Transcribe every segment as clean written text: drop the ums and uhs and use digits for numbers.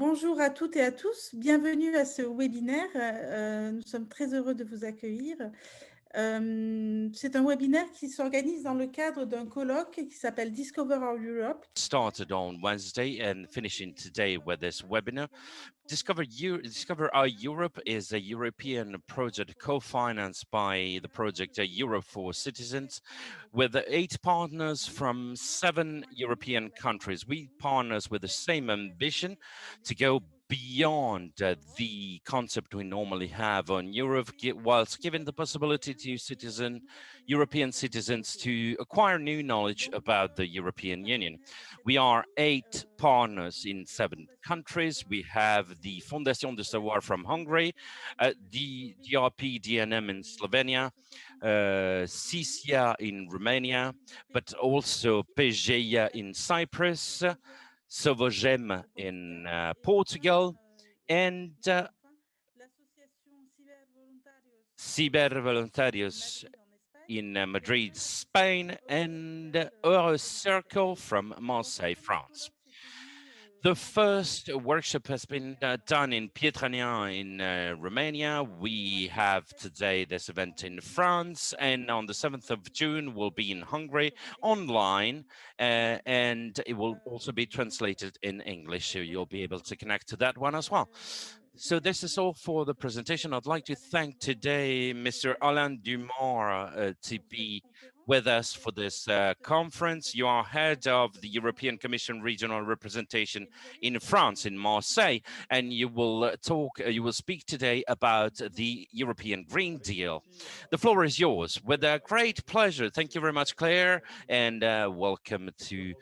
Bonjour à toutes et à tous, bienvenue à ce webinaire. Nous sommes très heureux de vous accueillir. C'est un webinaire qui s'organise dans le cadre d'un colloque qui s'appelle Discover Our Europe. Started on Wednesday and finishing today with this webinar. Discover Our Europe is a European project co-financed by the project Europe for Citizens with 8 partners from 7 European countries. We partners with the same ambition to go beyond the concept we normally have on Europe, whilst giving the possibility to European citizens to acquire new knowledge about the European Union. We are 8 partners in 7 countries. We have the Fondation de Savoir from Hungary, the DRP DNM in Slovenia, CISIA in Romania, but also PGEA in Cyprus, Sovogem in Portugal, and Cyber Voluntarios in Madrid, Spain, and Eurocircle from Marseille, France. The first workshop has been done in Pietrania in Romania. We have today this event in France, and on the 7th of June will be in Hungary online, and it will also be translated in English, so you'll be able to connect to that one as well. So this is all for the presentation. I'd like to thank today Mr. Alain DUMORT to be with us for this conference. You are head of the European Commission Regional Representation in France, in Marseille, and you will speak today about the European Green Deal. The floor is yours. With a great pleasure. Thank you very much, Claire, and welcome to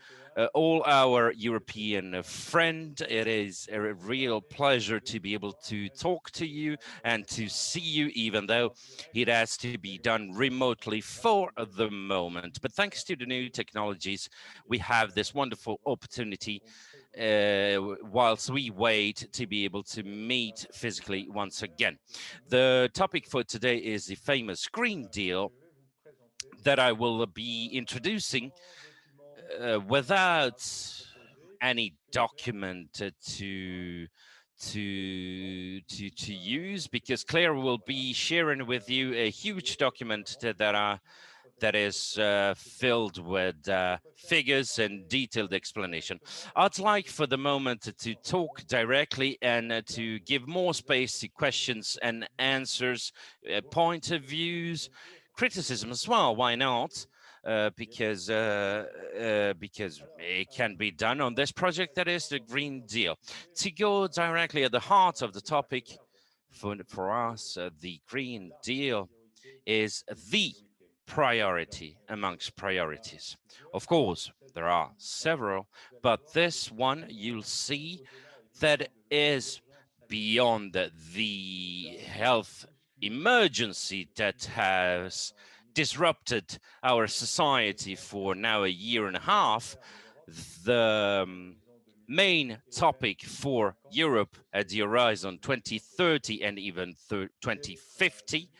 all our European friends. It is a real pleasure to be able to talk to you and to see you, even though it has to be done remotely for the moment. But thanks to the new technologies, we have this wonderful opportunity whilst we wait to be able to meet physically once again. The topic for today is the famous Green Deal that I will be introducing without any document to use, because Claire will be sharing with you a huge document that is filled with figures and detailed explanation. I'd like for the moment to talk directly and to give more space to questions and answers, point of views, criticism as well. Why not? Because it can be done on this project that is the Green Deal. To go directly at the heart of the topic, for us, the Green Deal is the priority amongst priorities. Of course, there are several, but this one you'll see that is beyond the health emergency that has disrupted our society for now a year and a half. The main topic for Europe at the horizon 2030 and even 2050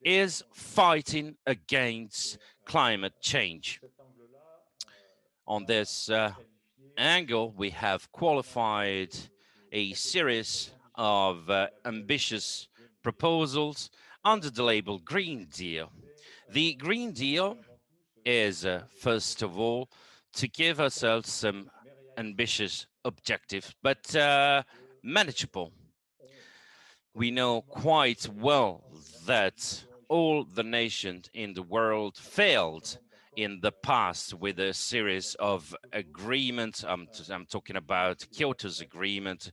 is fighting against climate change. On this angle, we have qualified a series of ambitious proposals under the label Green Deal. The Green Deal is, first of all, to give ourselves some ambitious objectives, but manageable. We know quite well that all the nations in the world failed in the past with a series of agreements. I'm talking about Kyoto's agreement,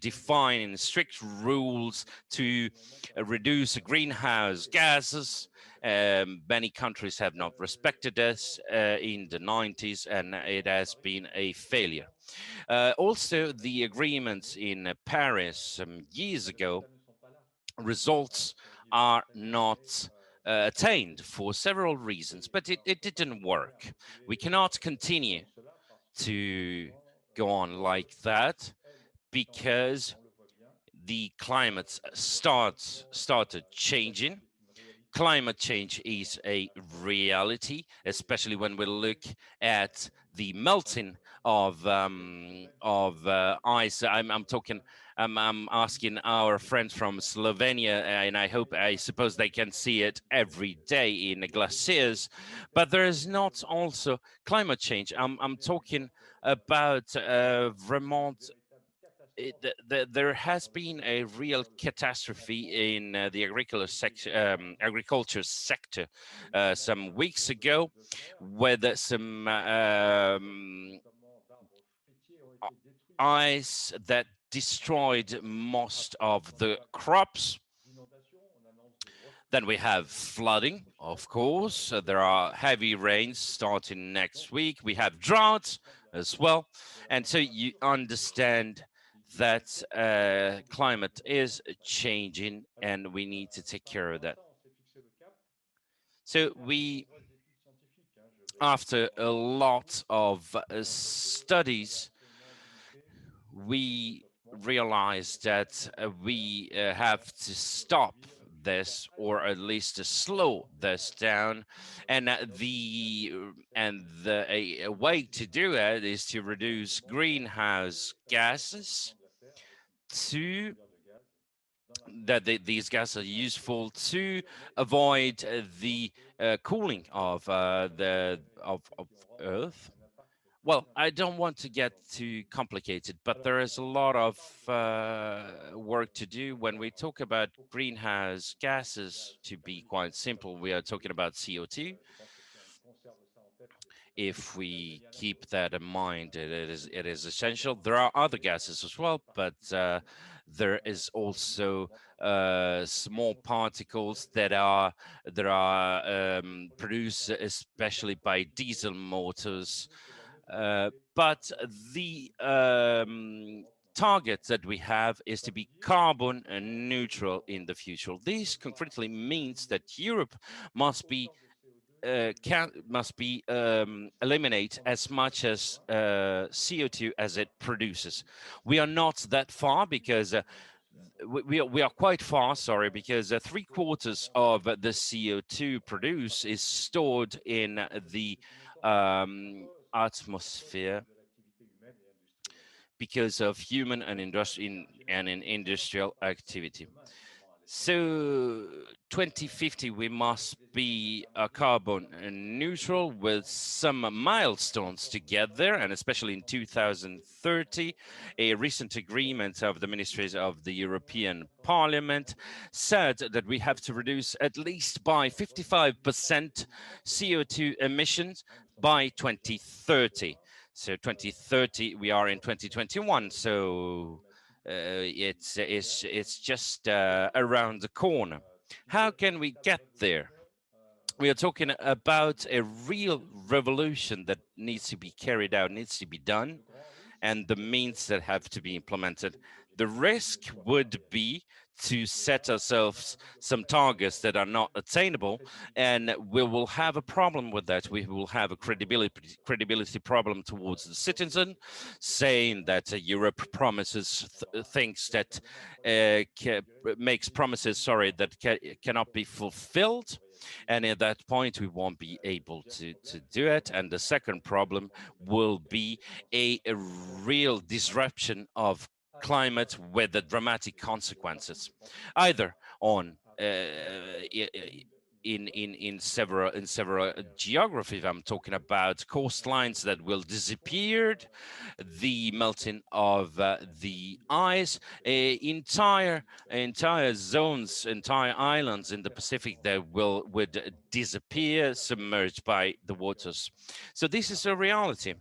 defining strict rules to reduce greenhouse gases. Many countries have not respected this in the 90s, and it has been a failure. Also, the agreements in Paris some years ago, results are not attained for several reasons, but it didn't work. We cannot continue to go on like that because the climate started changing. Climate change is a reality, especially when we look at the melting ice. I'm talking. I'm asking our friends from Slovenia, and I suppose they can see it every day in the glaciers. But there is not also climate change. I'm talking about Vermont. There has been a real catastrophe in the agriculture sector some weeks ago, with some ice that destroyed most of the crops. Then we have flooding, of course. There are heavy rains starting next week. We have droughts as well. And so you understand that climate is changing and we need to take care of that. So after a lot of studies, we realized that we have to stop this, or at least to slow this down, and a way to do it is to reduce greenhouse gases to these gases are useful to avoid the cooling of of Earth. Well, I don't want to get too complicated, but there is a lot of work to do when we talk about greenhouse gases. To be quite simple, we are talking about CO2. If we keep that in mind, it is essential. There are other gases as well, but there is also small particles that are produced especially by diesel motors. But the target that we have is to be carbon neutral in the future. This concretely means that Europe must be eliminate as much as CO2 as it produces. We are not that far because we are quite far, sorry, because 3/4 of the CO2 produced is stored in the atmosphere because of human and industrial activity. So 2050, we must be carbon neutral with some milestones to get there, and especially in 2030, a recent agreement of the ministries of the European Parliament said that we have to reduce at least by 55% CO2 emissions by 2030. So 2030, we are in 2021, so it's just around the corner. How can we get there? We are talking about a real revolution that needs to be carried out, needs to be done, and the means that have to be implemented. The risk would be to set ourselves some targets that are not attainable, and we will have a problem with that. We will have a credibility problem towards the citizen, saying that Europe promises things that makes promises, sorry, that cannot be fulfilled. And at that point, we won't be able to do it. And the second problem will be a real disruption of climate with the dramatic consequences, either on in several geographies. I'm talking about coastlines that will disappear, the melting of the ice, entire zones, entire islands in the Pacific that would disappear, submerged by the waters. So this is a reality.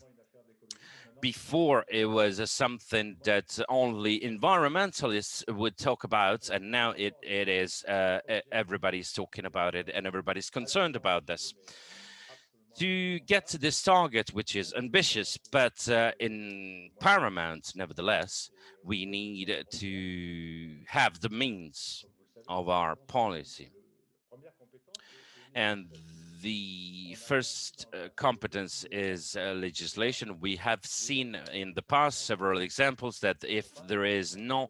Before, it was something that only environmentalists would talk about, and now it is everybody's talking about it and everybody's concerned about this. To get to this target, which is ambitious but in paramount, nevertheless, we need to have the means of our policy. And the first competence is legislation. We have seen in the past several examples that if there is no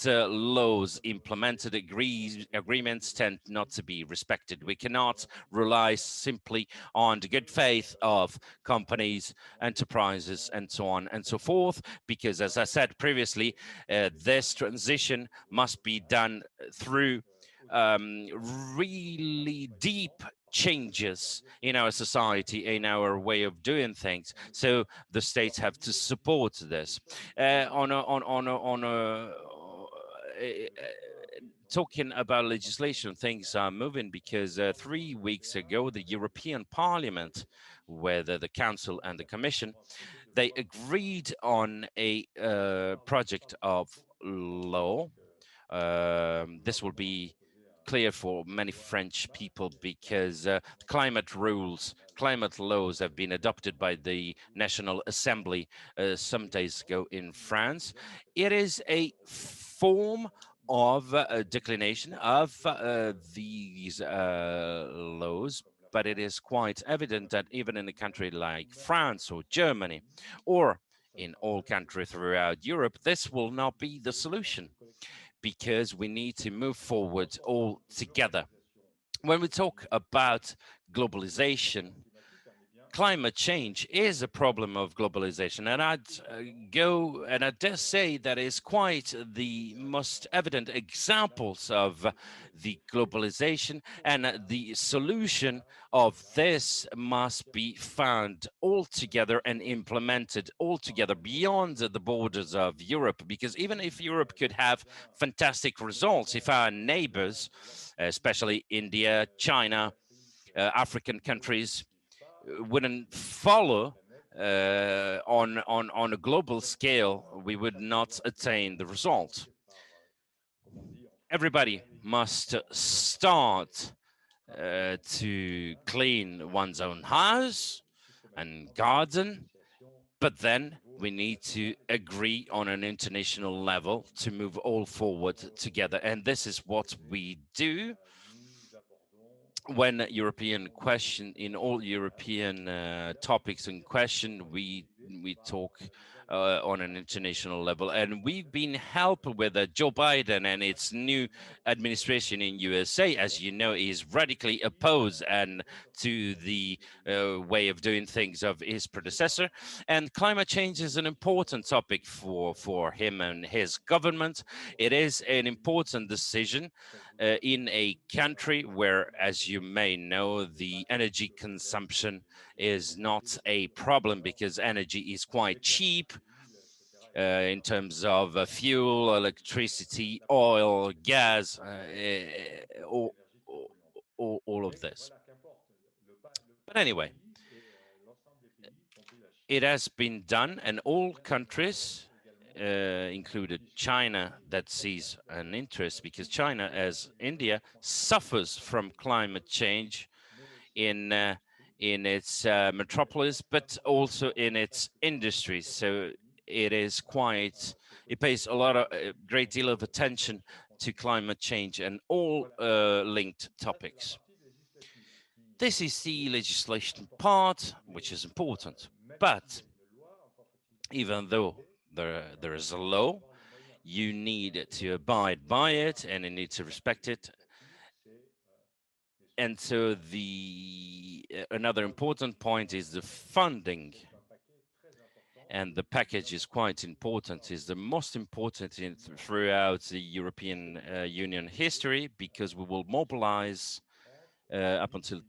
laws implemented, agreements tend not to be respected. We cannot rely simply on the good faith of companies, enterprises, and so on and so forth, because, as I said previously, this transition must be done through really deep changes in our society, in our way of doing things. So the states have to support this. Talking about legislation, things are moving because 3 weeks ago, the European Parliament, whether the Council and the Commission, they agreed on a project of law. This will be clear for many French people because climate rules, climate laws have been adopted by the National Assembly some days ago in France. It is a form of declination of these laws, but it is quite evident that even in a country like France or Germany, or in all countries throughout Europe, this will not be the solution because we need to move forward all together. When we talk about globalization, climate change is a problem of globalization, and I dare say that is quite the most evident examples of the globalization, and the solution of this must be found altogether and implemented altogether beyond the borders of Europe, because even if Europe could have fantastic results, if our neighbors, especially India, China, African countries, wouldn't follow on a global scale, we would not attain the result. Everybody must start to clean one's own house and garden, but then we need to agree on an international level to move all forward together. And this is what we do when European question in all European topics in question, we talk on an international level, and we've been helped with Joe Biden and its new administration in USA. As you know, is radically opposed and to the way of doing things of his predecessor. And climate change is an important topic for him and his government. It is an important decision in a country where, as you may know, the energy consumption is not a problem because energy is quite cheap in terms of fuel, electricity, oil, gas, all of this. But anyway, it has been done, and all countries, included China, that sees an interest, because China, as India, suffers from climate change in its metropolis, but also in its industries. So it is quite, it pays a great deal of attention to climate change and all linked topics. This is the legislation part, which is important. But even though there is a law, you need to abide by it and you need to respect it. And so the another important point is the funding. And the package is quite important, is the most important throughout the European Union history, because we will mobilize up until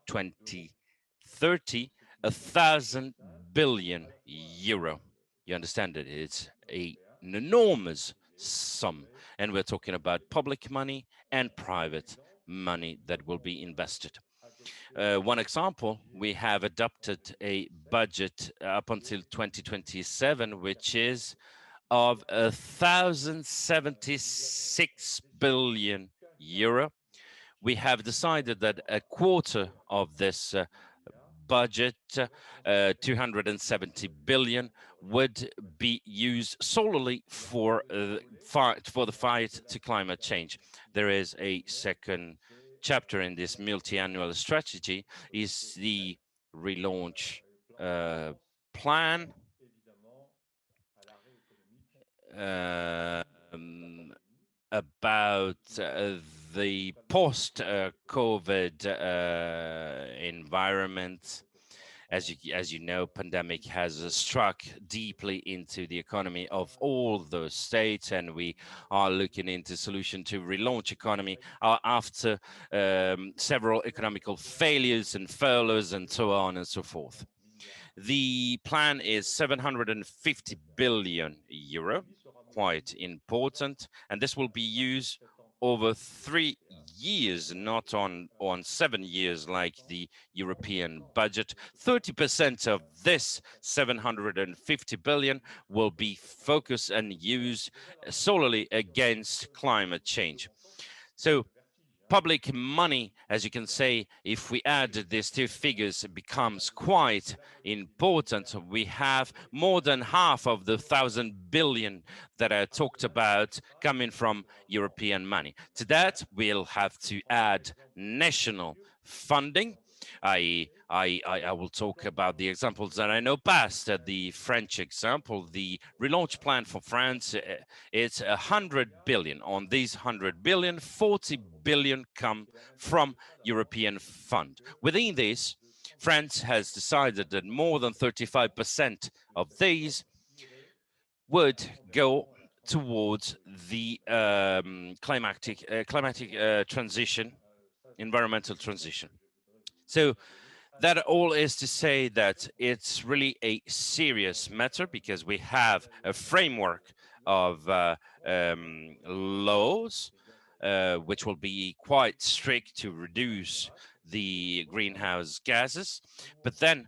2030 1,000 billion euro. You understand that it's an enormous sum, and we're talking about public money and private money that will be invested. One example, we have adopted a budget up until 2027, which is of 1,076 billion euro. We have decided that a quarter of this budget, 270 billion, would be used solely for the fight to climate change. There is a second chapter in this multi-annual strategy, is the relaunch plan. about the post-COVID environment. As you know, pandemic has struck deeply into the economy of all those states, and we are looking into solution to relaunch economy after several economical failures and furloughs and so on and so forth. The plan is 750 billion euro, quite important, and this will be used over 3 years, not on 7 years like the European budget. 30% of this 750 billion will be focused and used solely against climate change. So public money, as you can say, if we add these two figures, it becomes quite important. We have more than half of the 1,000 billion that I talked about coming from European money. To that, we'll have to add national funding. I will talk about the examples that I know best. The French example, the relaunch plan for France, it's 100 billion. On these 100 billion, 40 billion come from European fund. Within this, France has decided that more than 35% of these would go towards the climatic transition, environmental transition. So that all is to say that it's really a serious matter because we have a framework of laws which will be quite strict to reduce the greenhouse gases. But then,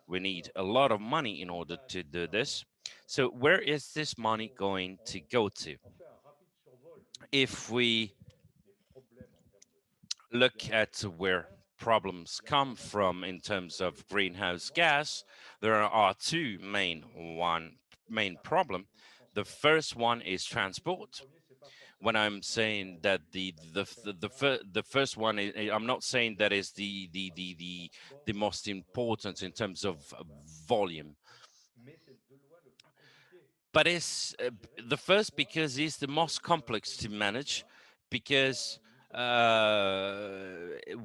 we need a lot of money in order to do this. So where is this money going to go to? If we look at where problems come from in terms of greenhouse gas, there are two main problem. The first one is transport. When I'm saying that the first one, I'm not saying that is the most important in terms of volume, but it's the first because it's the most complex to manage, because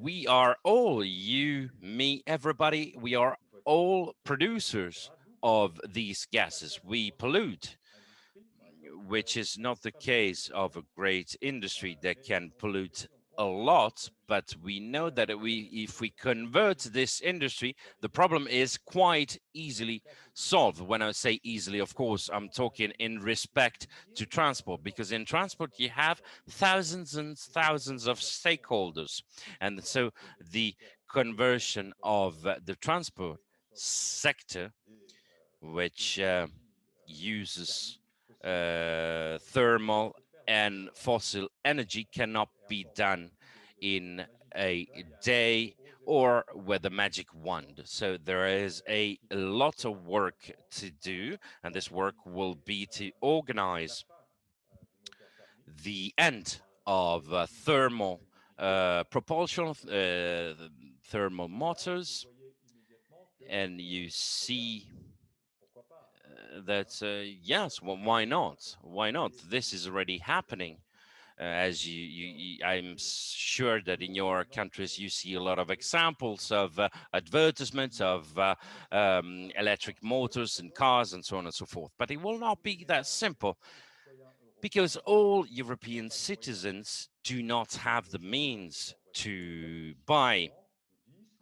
we are all, you, me, everybody, we are all producers of these gases. We pollute, which is not the case of a great industry that can pollute a lot, but we know that if we convert this industry, the problem is quite easily solved. When I say easily, of course, I'm talking in respect to transport, because in transport you have thousands and thousands of stakeholders. And so the conversion of the transport sector, which uses thermal and fossil energy, cannot be done in a day or with a magic wand. So there is a lot of work to do, and this work will be to organize the end of thermal propulsion, thermal motors, and you see that yes, well, why not? Why not? This is already happening. As I'm sure that in your countries you see a lot of examples of advertisements of electric motors and cars and so on and so forth. But it will not be that simple, because all European citizens do not have the means to buy,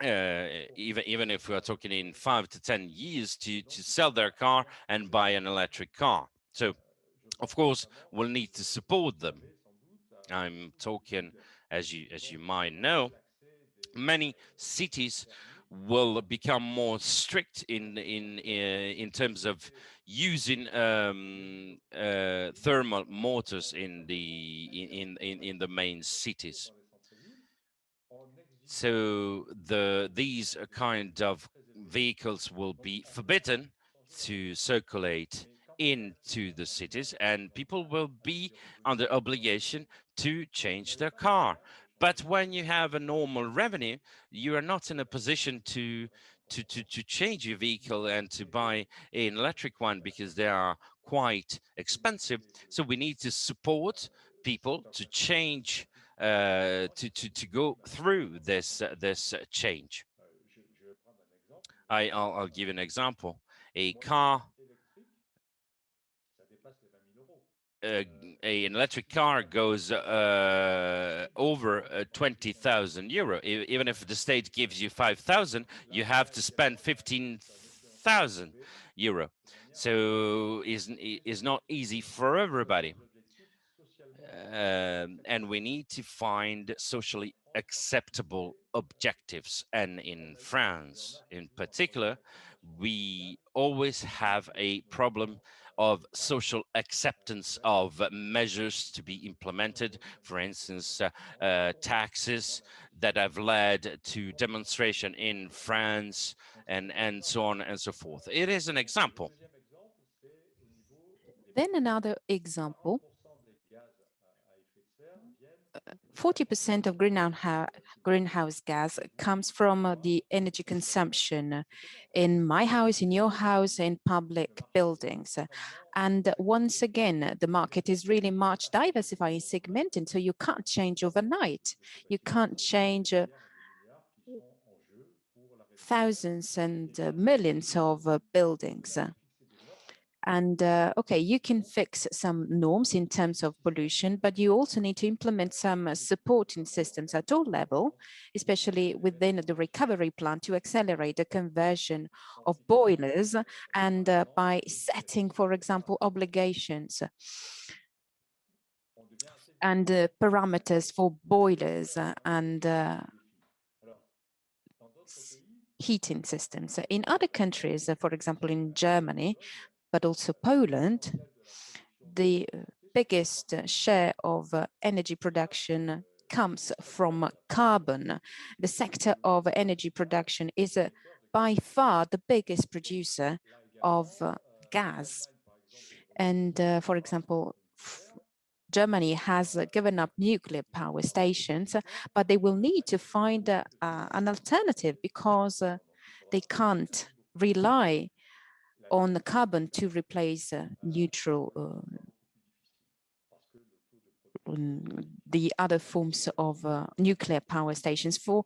even if we are talking in 5 to 10 years, to sell their car and buy an electric car. So of course we'll need to support them. I'm talking, as you might know, many cities will become more strict in terms of using thermal motors in the main cities. So these kind of vehicles will be forbidden to circulate into the cities, and people will be under obligation to change their car. But when you have a normal revenue, you are not in a position to change your vehicle and to buy an electric one, because they are quite expensive. So we need to support people to change, to go through this change. I'll give an example. A car, an electric car goes over 20,000 euro. Even if the state gives you 5,000, you have to spend 15,000 euro. So is not easy for everybody. And we need to find socially acceptable objectives. And in France, in particular, we always have a problem of social acceptance of measures to be implemented. For instance, taxes that have led to demonstration in France, and so on and so forth. It is an example. Then another example, 40% of greenhouse gas comes from the energy consumption in my house, in your house, in public buildings. And once again, the market is really much diversified, segmented, so you can't change overnight. You can't change thousands and millions of buildings. And okay, you can fix some norms in terms of pollution, but you also need to implement some supporting systems at all levels, especially within the recovery plan, to accelerate the conversion of boilers and by setting, for example, obligations and parameters for boilers and heating systems. In other countries, for example, in Germany, but also Poland, the biggest share of energy production comes from carbon. The sector of energy production is by far the biggest producer of gas. And for example, Germany has given up nuclear power stations, but they will need to find an alternative because they can't rely on the carbon to replace the other forms of nuclear power stations. For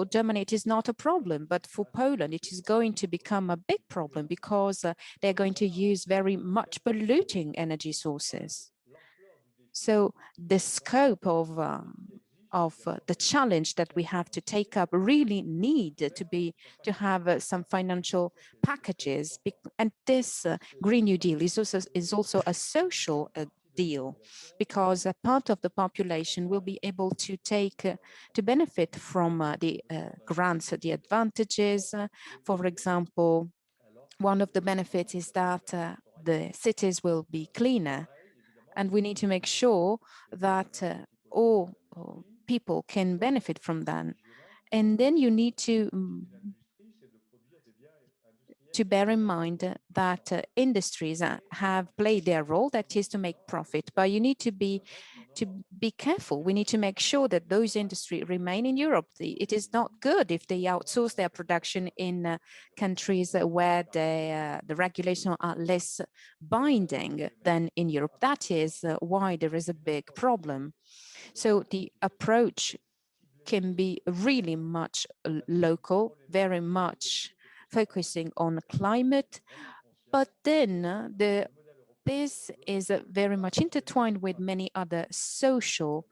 Germany, it is not a problem, but for Poland, it is going to become a big problem because they're going to use very much polluting energy sources. So the scope of the challenge that we have to take up really need to have some financial packages, and this Green New Deal is also a social deal, because a part of the population will be able to to benefit from the grants, the advantages. For example, one of the benefits is that the cities will be cleaner, and we need to make sure that all people can benefit from that. And then you need to bear in mind that industries have played their role, that is to make profit, but you need to be careful. We need to make sure that those industries remain in Europe. It is not good if they outsource their production in countries where the regulations are less binding than in Europe. That is why there is a big problem. So the approach can be really much local, very much focusing on climate, but then this is very much intertwined with many other social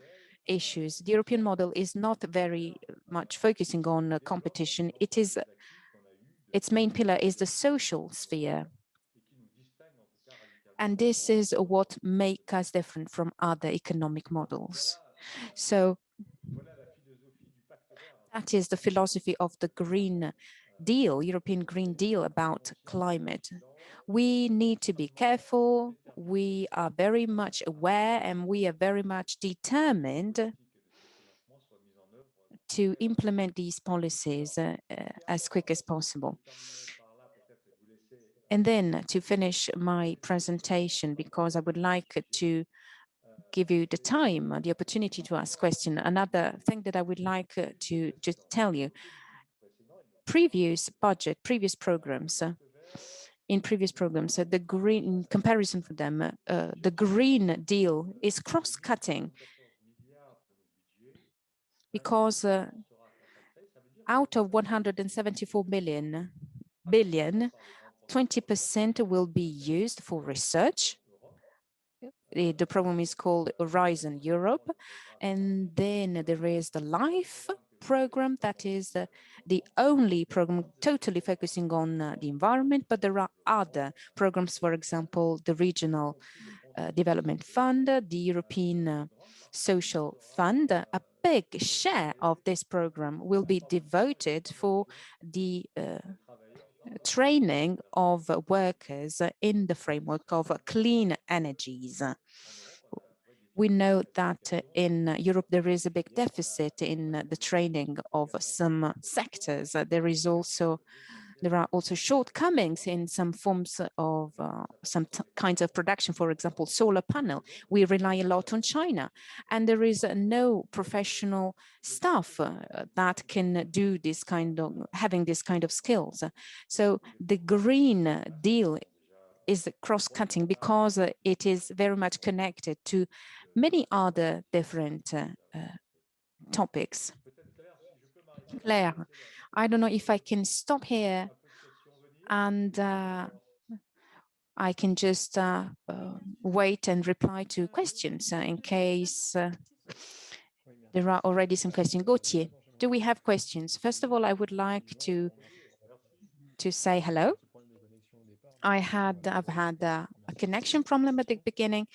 issues. The European model is not very much focusing on competition. Its main pillar is the social sphere. And this is what makes us different from other economic models. So that is the philosophy of the Green Deal, European Green Deal about climate. We need to be careful. We are very much aware and we are very much determined to implement these policies as quick as possible. And then to finish my presentation, because I would like to give you the time, the opportunity to ask questions. Another thing that I would like to tell you, previous programs in previous programs, the green, in comparison for them, the Green Deal is cross-cutting because out of 174 billion, 20% will be used for research. The program is called Horizon Europe. And then there is the LIFE program that is the only program totally focusing on the environment, but there are other programs, for example, the Regional Development Fund, the European Social Fund. A big share of this program will be devoted for the training of workers in the framework of clean energies. We know that in Europe there is a big deficit in the training of some sectors. There are also shortcomings in some forms of some kinds of production. For example, solar panel. We rely a lot on China, and there is no professional staff that can do this kind of having this kind of skills. So the Green Deal is cross-cutting because it is very much connected to many other different topics. Claire, I don't know if I can stop here and I can just wait and reply to questions in case there are already some questions. Gauthier, do we have questions? First of all, I would like to say hello. I've had a connection problem at the beginning,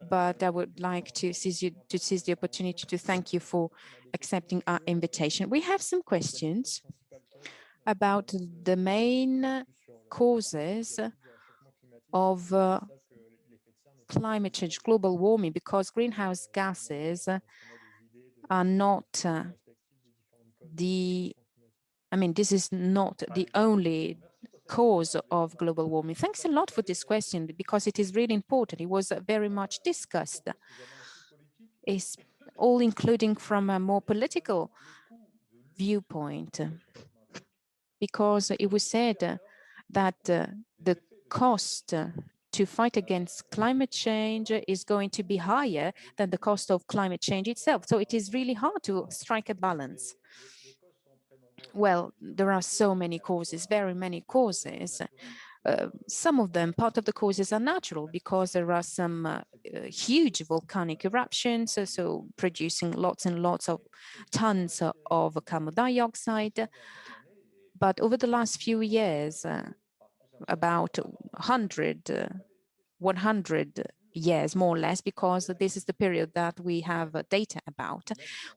but I would like to seize the opportunity to thank you for accepting our invitation. We have some questions about the main causes of climate change, global warming, because greenhouse gases are not this is not the only cause of global warming. Thanks a lot for this question, because it is really important. It was very much discussed. It's all including from a more political viewpoint, because it was said that the cost to fight against climate change is going to be higher than the cost of climate change itself. So it is really hard to strike a balance. Well, there are so many causes, very many causes. Some of them, part of the causes are natural, because there are some huge volcanic eruptions, so producing lots and lots of tons of carbon dioxide. But over the last few years, about 100 years, more or less, because this is the period that we have data about.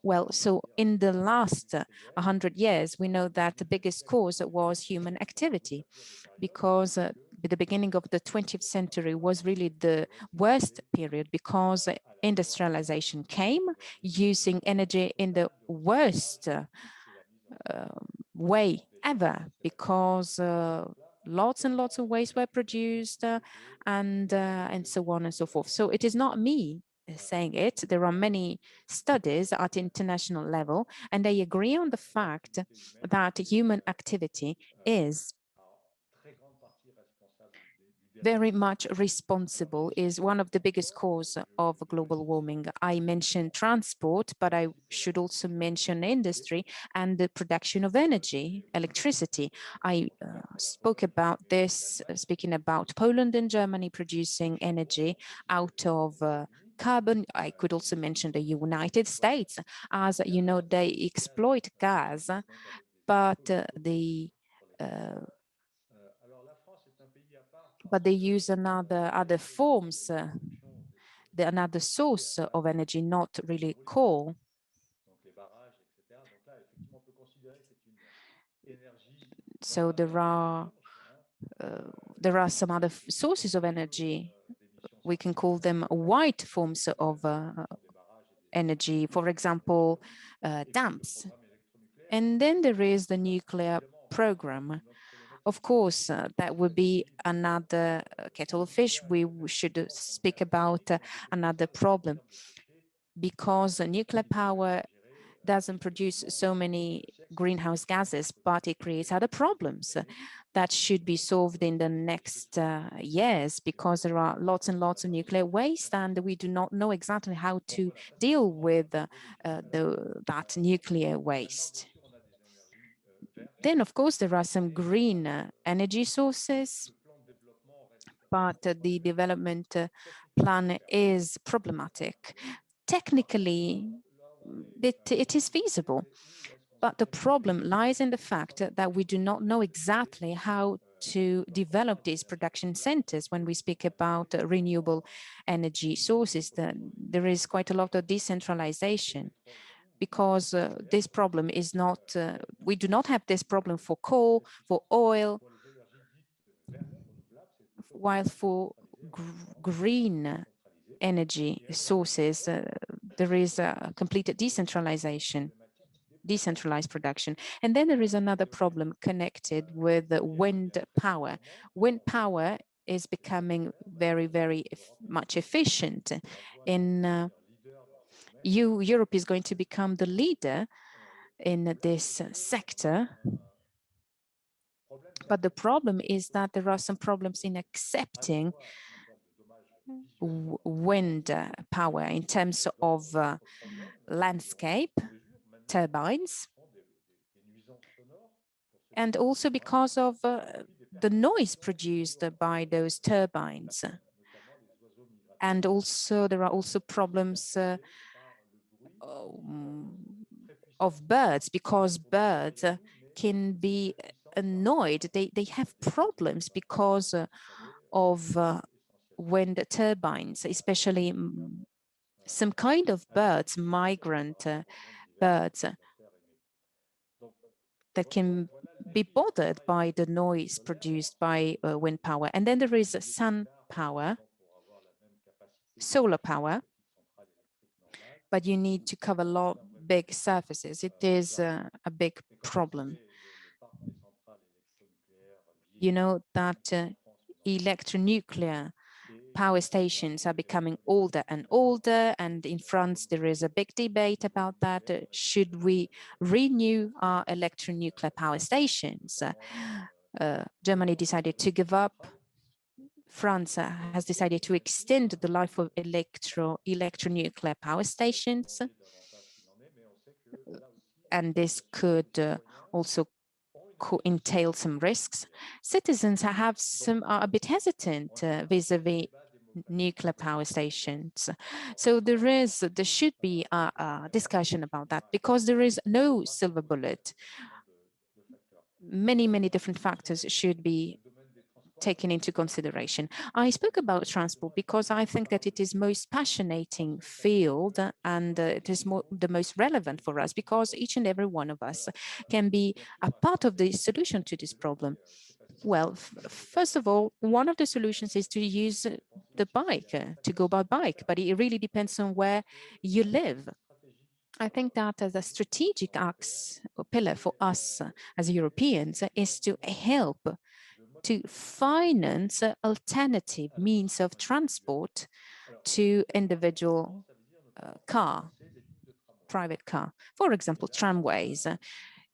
Well, so in the last 100 years, we know that the biggest cause was human activity, because the beginning of the 20th century was really the worst period, because industrialization came using energy in the worst way ever, because lots and lots of waste were produced and so on and so forth. So it is not me saying it. There are many studies at international level, and they agree on the fact that human activity is very much responsible, is one of the biggest cause of global warming. I mentioned transport, but I should also mention industry and the production of energy, electricity. I spoke about this, speaking about Poland and Germany producing energy out of carbon. I could also mention the United States. As you know, they exploit gas, but they use other forms, another source of energy, not really coal. So there are some other sources of energy. We can call them white forms of energy, for example, dams. And then there is the nuclear program. Of course, that would be another kettle of fish. We should speak about another problem, because nuclear power doesn't produce so many greenhouse gases, but it creates other problems that should be solved in the next years, because there are lots and lots of nuclear waste, and we do not know exactly how to deal with that nuclear waste. Then, of course, there are some green energy sources, but the development plan is problematic. Technically, it is feasible, but the problem lies in the fact that we do not know exactly how to develop these production centers. When we speak about renewable energy sources, there is quite a lot of decentralization, because this problem is not, we do not have this problem for coal, for oil, while for green energy sources, there is a complete decentralized production. And then there is another problem connected with wind power. Wind power is becoming very, very much efficient. In Europe is going to become the leader in this sector. But the problem is that there are some problems in accepting wind power in terms of landscape, turbines, and also because of the noise produced by those turbines. And also there are also problems of birds, because birds can be annoyed. They have problems because of wind turbines, especially some kind of birds, migrant birds, that can be bothered by the noise produced by wind power. And then there is sun power, solar power, but you need to cover a lot big surfaces. It is a big problem. You know that electronuclear power stations are becoming older and older, and in France there is a big debate about that. Should we renew our electronuclear power stations? Germany decided to give up. France has decided to extend the life of electronuclear power stations, and this could also entail some risks. Citizens are a bit hesitant vis-a-vis nuclear power stations. So there should be a discussion about that, because there is no silver bullet. Many different factors should be taken into consideration. I spoke about transport because I think that it is most passionating field, and it is the most relevant for us, because each and every one of us can be a part of the solution to this problem. Well, first of all, one of the solutions is to use the bike, to go by bike, but it really depends on where you live. I think that as a strategic axe or pillar for us as Europeans is to help to finance alternative means of transport to individual private car. For example, tramways.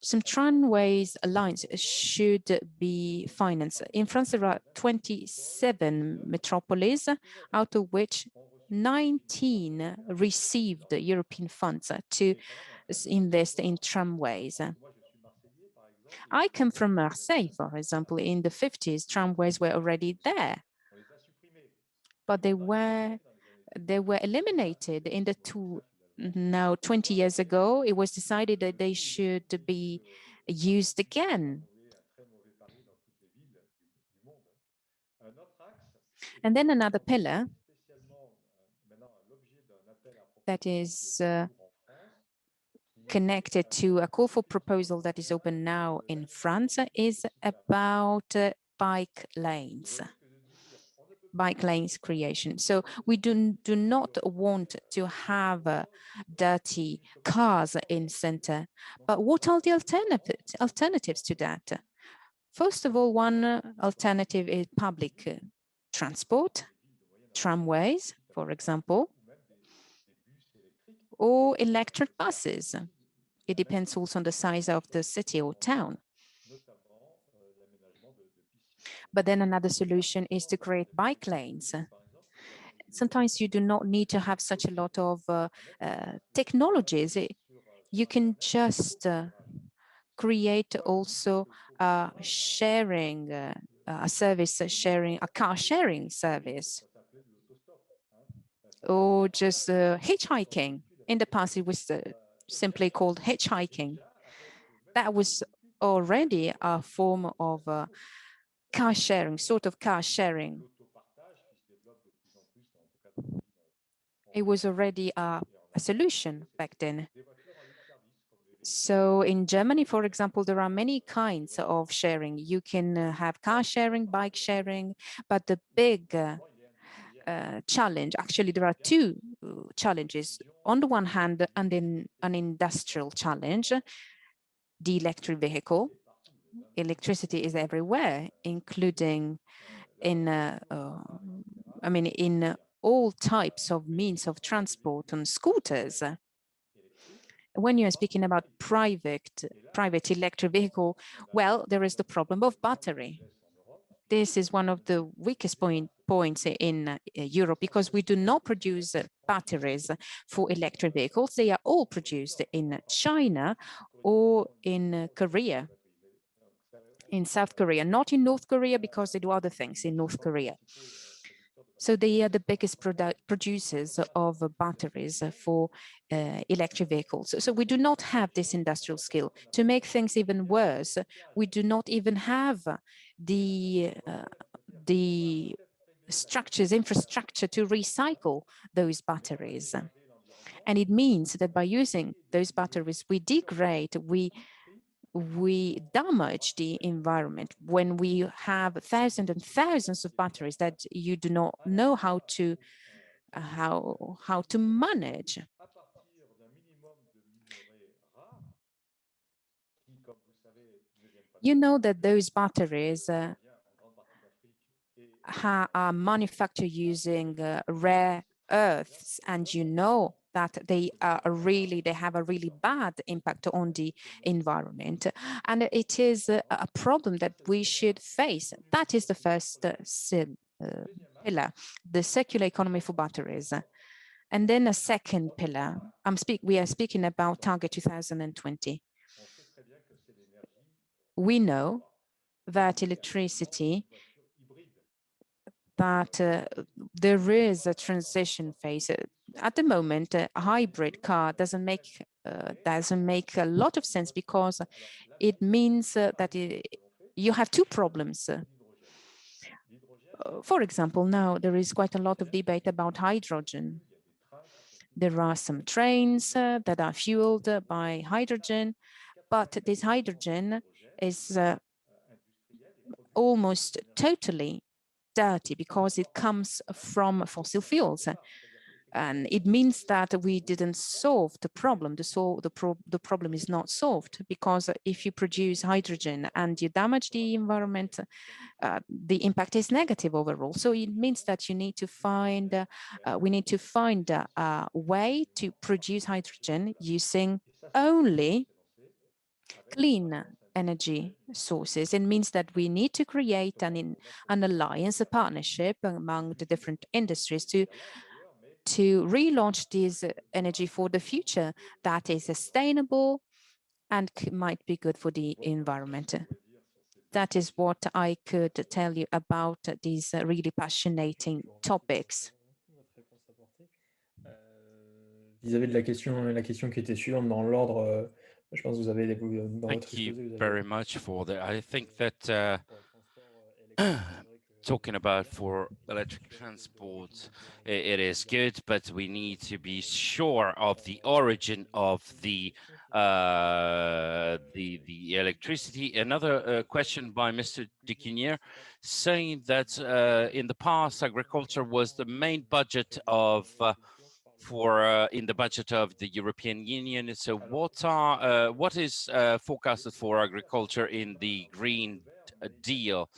Some tramways lines should be financed. In France, there are 27 metropolis, out of which 19 received European funds to invest in tramways. I come from Marseille, for example. In the 50s, tramways were already there, but they were eliminated in the now 20 years ago. It was decided that they should be used again. And then another pillar that is connected to a call for proposal that is open now in France is about bike lanes creation. So we do not want to have dirty cars in center, but what are the alternatives to that? First of all, one alternative is public transport, tramways, for example, or electric buses. It depends also on the size of the city or town. But then another solution is to create bike lanes. Sometimes you do not need to have such a lot of technologies. You can just create also sharing, a service sharing, a car sharing service, or just hitchhiking. In the past, it was simply called hitchhiking. That was already a form of car sharing, sort of car sharing. It was already a solution back then. So in Germany, for example, there are many kinds of sharing. You can have car sharing, bike sharing, but the big challenge, actually, there are two challenges. On the one hand, and in an industrial challenge, the electric vehicle. Electricity is everywhere, including in, in all types of means of transport on scooters. When you're speaking about private electric vehicle, well, there is the problem of battery. This is one of the weakest points in Europe, because we do not produce batteries for electric vehicles. They are all produced in China or in Korea, in South Korea, not in North Korea, because they do other things in North Korea. So they are the biggest producers of batteries for electric vehicles. So we do not have this industrial skill. To make things even worse, we do not even have the infrastructure to recycle those batteries. And it means that by using those batteries, we degrade, we damage the environment when we have thousands and thousands of batteries that you do not know how to manage. You know that those batteries are manufactured using rare earths, and you know that they have a really bad impact on the environment. And it is a problem that we should face. That is the first pillar, the circular economy for batteries. And then a second pillar, we are speaking about Target 2020. We know that electricity, that there is a transition phase. At the moment, a hybrid car doesn't make a lot of sense, because it means that you have two problems. For example, now there is quite a lot of debate about hydrogen. There are some trains that are fueled by hydrogen, but this hydrogen is almost totally dirty because it comes from fossil fuels. And it means that we didn't solve the problem. The problem is not solved, because if you produce hydrogen and you damage the environment, the impact is negative overall. So it means that we need to find a way to produce hydrogen using only clean energy sources. It means that we need to create an alliance, a partnership among the different industries to relaunch this energy for the future that is sustainable and might be good for the environment. That is what I could tell you about these really passionate topics. Vis-à-vis de la question qui était suivante dans l'ordre, je pense que vous avez dans votre Thank you exposé, very much for that. I think that talking about for electric transport, it is good, but we need to be sure of the origin of the electricity. Another question by Mr. Dicunier, saying that in the past, agriculture was the main budget of in the budget of the European Union. So what is forecasted for agriculture in the Green Deal.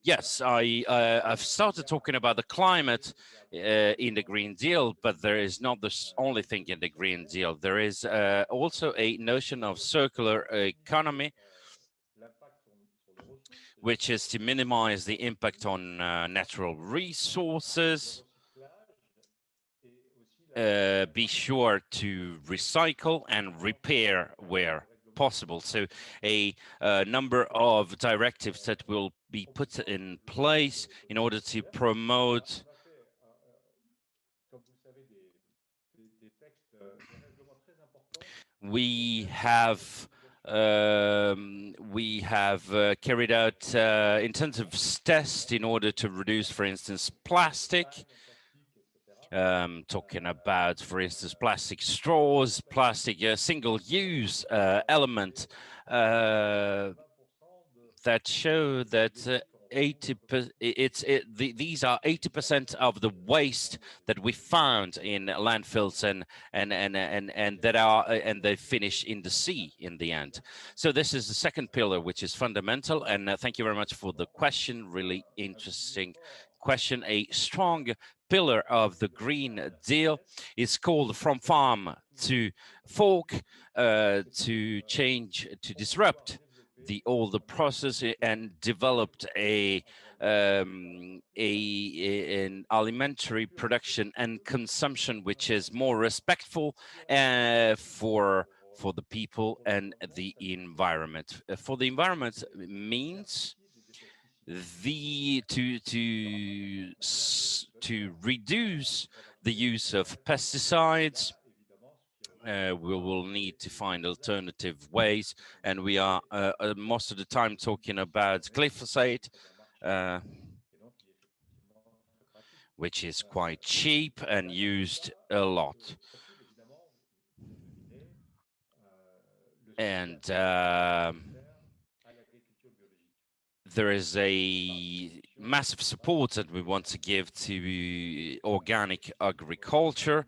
Yes, I've started talking about the climate in the Green Deal, but there is not the only thing in the Green Deal. There is also a notion of circular economy, which is to minimize the impact on natural resources, be sure to recycle and repair where possible. So a number of directives that will be put in place in order to promote we have carried out intensive tests in order to reduce, for instance, plastic. Talking about, for instance, plastic straws, plastic single-use element that show that these are 80% of the waste that we found in landfills and that are and they finish in the sea in the end. So this is the second pillar, which is fundamental. And thank you very much for the question. Really interesting question. A strong pillar of the Green Deal is called From Farm to Fork, to change, to disrupt the older process and developed an alimentary production and consumption which is more respectful for the people and the environment. For the environment means to reduce the use of pesticides. We will need to find alternative ways, and we are most of the time talking about glyphosate, which is quite cheap and used a lot. And there is a massive support that we want to give to organic agriculture,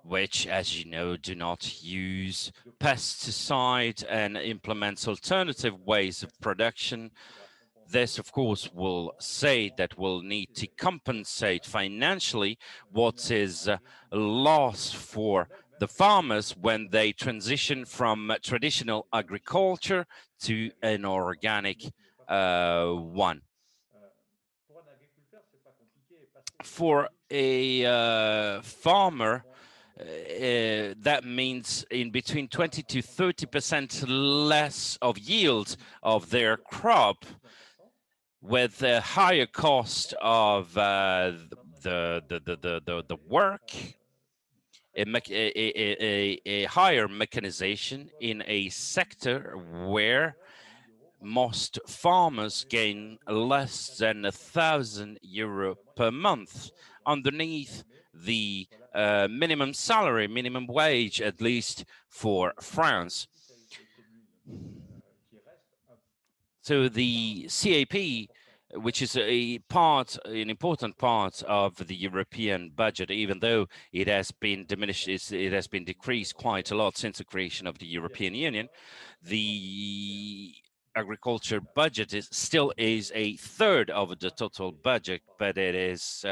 which, as you know, do not use pesticide and implements alternative ways of production. This, of course, will say that we'll need to compensate financially what is lost for the farmers when they transition from traditional agriculture to an organic one. For a farmer, that means in between 20 to 30% less of yield of their crop, with a higher cost of the work, a higher mechanization in a sector where most farmers gain less than €1,000 per month underneath the minimum salary, minimum wage, at least for France. So the CAP, which is an important part of the European budget, even though it has been diminished, it has been decreased quite a lot since the creation of the European Union. The agriculture budget still is a third of the total budget, but it is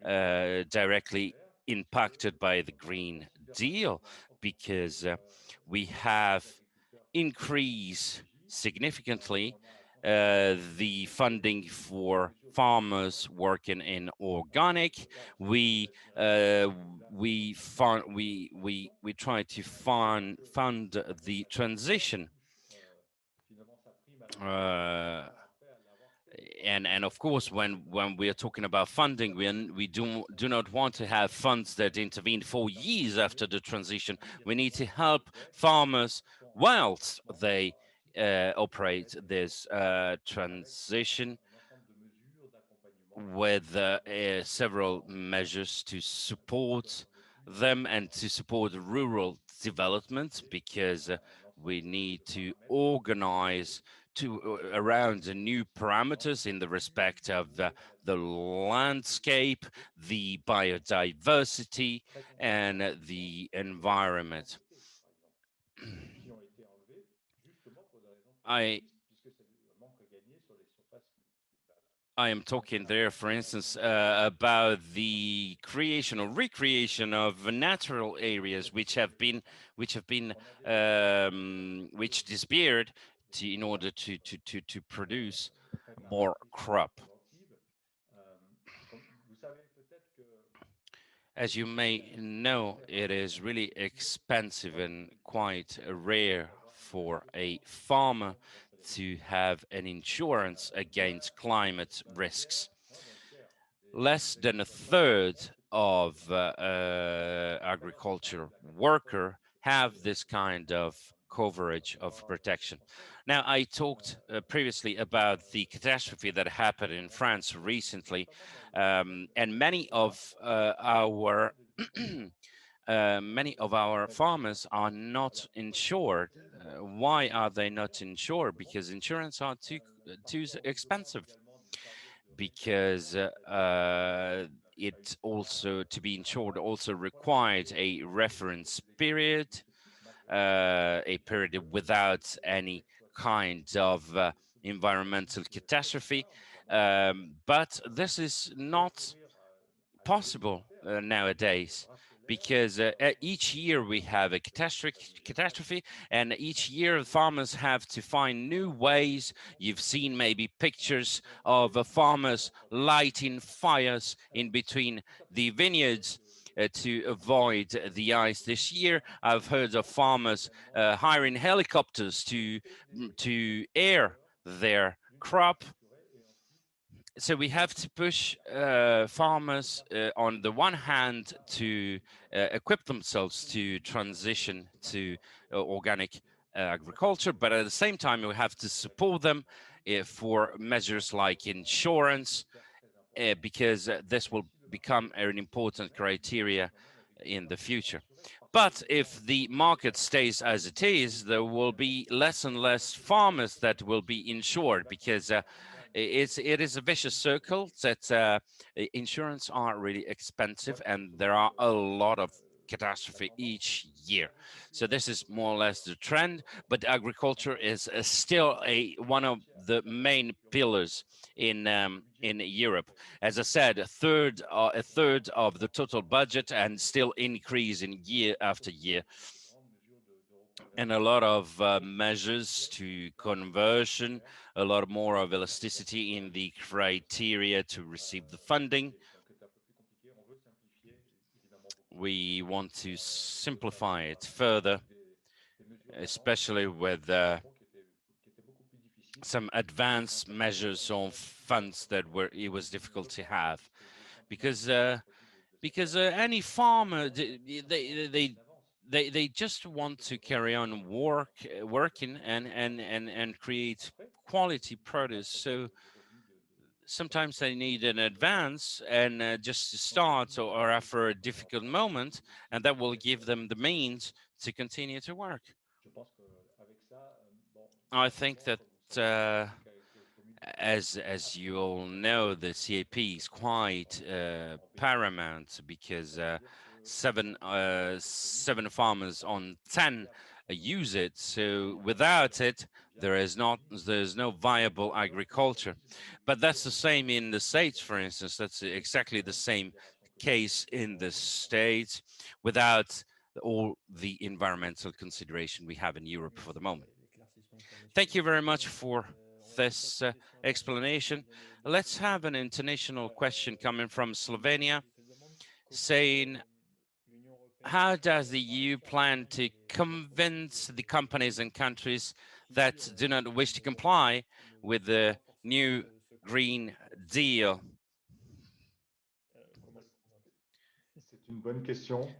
directly impacted by the Green Deal because we have increased significantly the funding for farmers working in organic. We try to fund the transition. And of course, when we are talking about funding, we do not want to have funds that intervene 4 years after the transition. We need to help farmers whilst they operate this transition with several measures to support them and to support rural development, because we need to organize around the new parameters in the respect of the landscape, the biodiversity, and the environment. I am talking there, for instance, about the creation or recreation of natural areas which disappeared in order to produce more crop. As you may know, it is really expensive and quite rare for a farmer to have an insurance against climate risks. Less than a third of agriculture worker have this kind of coverage of protection. Now, I talked previously about the catastrophe that happened in France recently, and many of our farmers are not insured. Why are they not insured? Because insurance are too expensive. Because it also, to be insured, also required a reference period, a period without any kind of environmental catastrophe. But this is not possible nowadays, because each year we have a catastrophe, and each year farmers have to find new ways. You've seen maybe pictures of farmers lighting fires in between the vineyards to avoid the ice. This year, I've heard of farmers hiring helicopters to air their crop. So we have to push farmers on the one hand to equip themselves to transition to organic agriculture, but at the same time we have to support them for measures like insurance, because this will become an important criteria in the future. But if the market stays as it is, there will be less and less farmers that will be insured, because it is a vicious circle that insurance are really expensive, and there are a lot of catastrophe each year. So this is more or less the trend, but agriculture is still one of the main pillars in Europe. As I said, a third of the total budget, and still increasing year after year. And a lot of measures to conversion, a lot more of elasticity in the criteria to receive the funding. We want to simplify it further, especially with some advanced measures on funds that it was difficult to have, because any farmer, they just want to carry on working and create quality produce. So sometimes they need an advance and just to start, or after a difficult moment, and that will give them the means to continue to work. I think that as you all know, the CAP is quite paramount, because seven farmers on 10 use it. So without it, there's no viable agriculture. But that's the same in the States, for instance. That's exactly the same case in the States, without all the environmental consideration we have in Europe for the moment. Thank you very much for this explanation. Let's have an international question coming from Slovenia, saying, how does the EU plan to convince the companies and countries that do not wish to comply with the new Green Deal?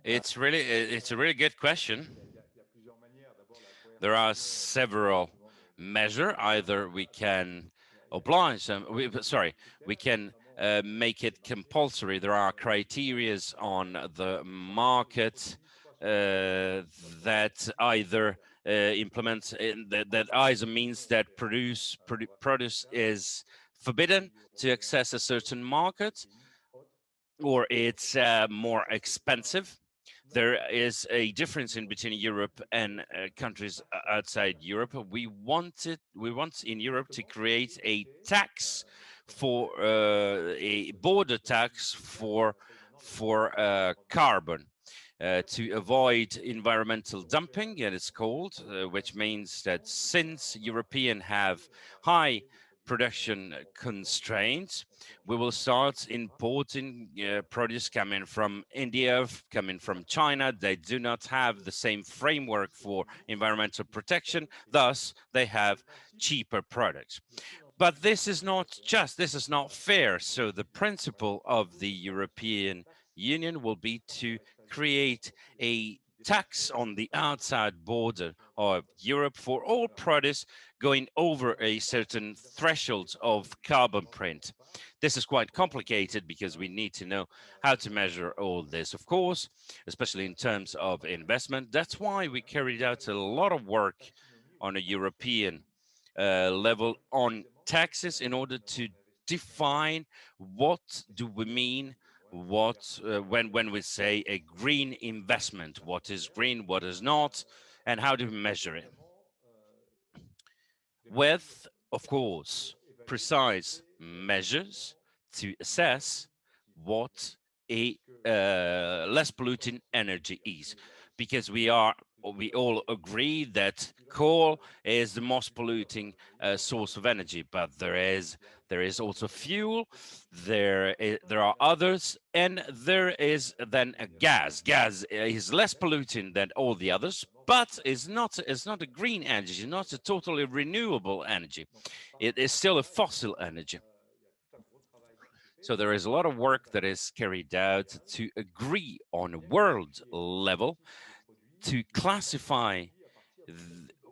It's a really good question. There are several measures. Either we can oblige them, we can make it compulsory. There are criteria on the market that either implements that either means that produce is forbidden to access a certain market, or it's more expensive. There is a difference in between Europe and countries outside Europe. We want in Europe to create a tax for a border tax for carbon. To avoid environmental dumping, and it's called, which means that since Europeans have high production constraints, we will start importing produce coming from India, coming from China. They do not have the same framework for environmental protection, thus they have cheaper products. But this is not just, this is not fair. So the principle of the European Union will be to create a tax on the outside border of Europe for all produce going over a certain threshold of carbon print. This is quite complicated because we need to know how to measure all this, of course, especially in terms of investment. That's why we carried out a lot of work on a European level on taxes in order to define what do we mean when we say a green investment, what is green, what is not, and how do we measure it? With, of course, precise measures to assess what a less polluting energy is, because we all agree that coal is the most polluting source of energy, but there is also fuel, there are others, and there is then a gas. Gas is less polluting than all the others, but it's not a green energy, not a totally renewable energy. It is still a fossil energy. So there is a lot of work that is carried out to agree on a world level to classify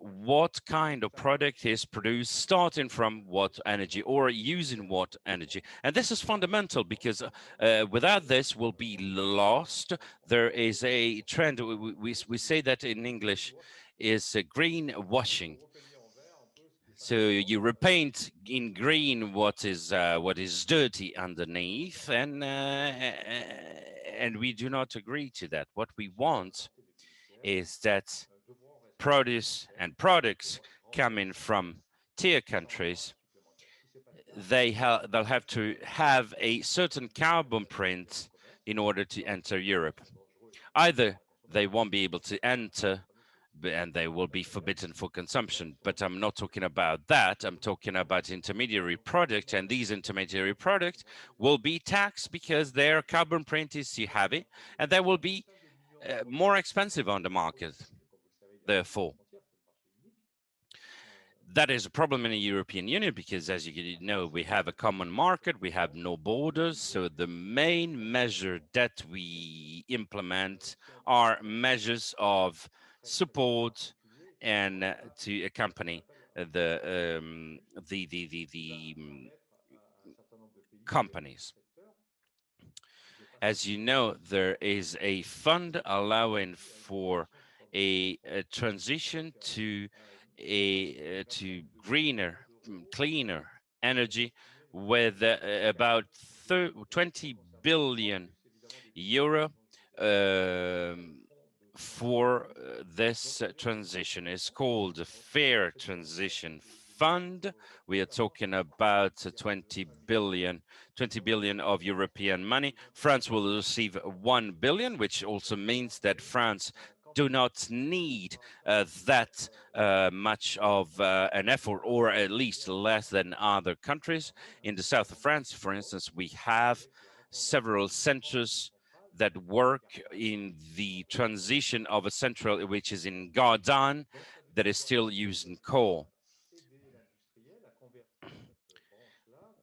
what kind of product is produced starting from what energy or using what energy. And this is fundamental because without this we'll be lost. There is a trend, we say that in English is greenwashing. So you repaint in green what is dirty underneath, and we do not agree to that. What we want is that produce and products coming from tier countries, they'll have to have a certain carbon print in order to enter Europe. Either they won't be able to enter and they will be forbidden for consumption. But I'm not talking about that. I'm talking about intermediary product, and these intermediary products will be taxed because their carbon print is too heavy, and they will be more expensive on the market. Therefore, that is a problem in the European Union because, as you know, we have a common market, we have no borders. So the main measure that we implement are measures of support and to accompany the companies. As you know, there is a fund allowing for a transition to greener, cleaner energy with about 20 billion euro for this transition. It's called the Fair Transition Fund. We are talking about 20 billion of European money. France will receive 1 billion, which also means that France do not need that much of an effort, or at least less than other countries. In the south of France, for instance, we have several centers that work in the transition of a central, which is in Gardanne, that is still using coal.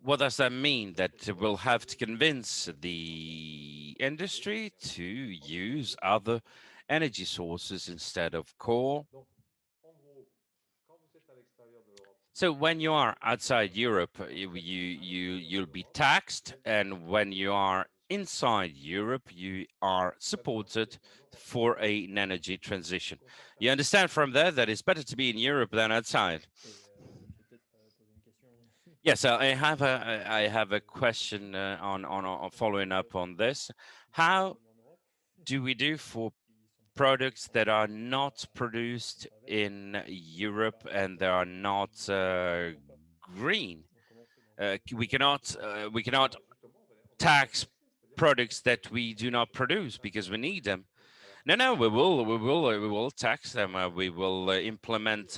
What does that mean? That we'll have to convince the industry to use other energy sources instead of coal. So when you are outside Europe, you'll be taxed, and when you are inside Europe, you are supported for an energy transition. You understand from there that it's better to be in Europe than outside. Yes, I have a question on following up on this. How do we do for products that are not produced in Europe and they are not green? we cannot tax products that we do not produce because we need them. No, we will tax them. We will implement